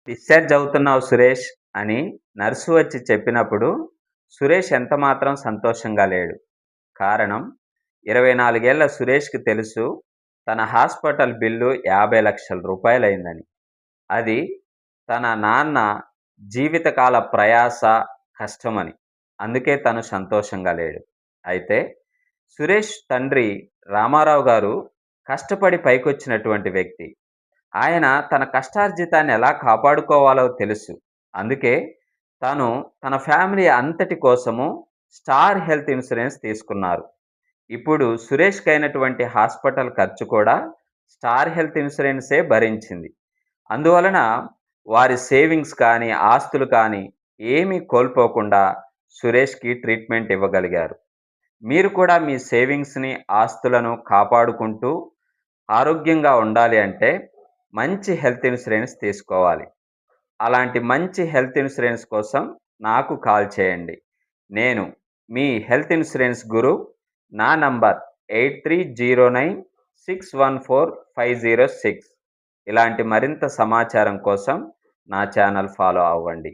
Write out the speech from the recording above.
Discharge అవుతున్నావు సురేష్ అని nurse వచ్చి చెప్పినప్పుడు సురేష్ ఎంతమాత్రం సంతోషంగా లేడు. కారణం 24 ఏళ్ల సురేష్‌కి తెలుసు తన హాస్పిటల్ బిల్లు 50,00,000 రూపాయలయిందని. అది తన నాన్న జీవితకాల ప్రయాస, కష్టమని. అందుకే తను సంతోషంగా లేడు. అయితే సురేష్ తండ్రి రామారావు గారు కష్టపడి పైకొచ్చినటువంటి వ్యక్తి. ఆయన తన కష్టార్జితాన్ని ఎలా కాపాడుకోవాలో తెలుసు. అందుకే తను తన ఫ్యామిలీ అంతటి కోసము స్టార్ హెల్త్ ఇన్స్యూరెన్స్ తీసుకున్నారు. ఇప్పుడు సురేష్‌కైనటువంటి హాస్పిటల్ ఖర్చు కూడా స్టార్ హెల్త్ ఇన్స్యూరెన్సే భరించింది. అందువలన వారి సేవింగ్స్ కానీ, ఆస్తులు కానీ ఏమీ కోల్పోకుండా సురేష్‌కి ట్రీట్మెంట్ ఇవ్వగలిగారు. మీరు కూడా మీ సేవింగ్స్‌ని, ఆస్తులను కాపాడుకుంటూ ఆరోగ్యంగా ఉండాలి అంటే మంచి హెల్త్ ఇన్స్యూరెన్స్ తీసుకోవాలి. అలాంటి మంచి హెల్త్ ఇన్స్యూరెన్స్ కోసం నాకు కాల్ చేయండి. నేను మీ హెల్త్ ఇన్స్యూరెన్స్ గురు. నా నంబర్ 8309614506. ఇలాంటి మరింత సమాచారం కోసం నా ఛానల్ ఫాలో అవ్వండి.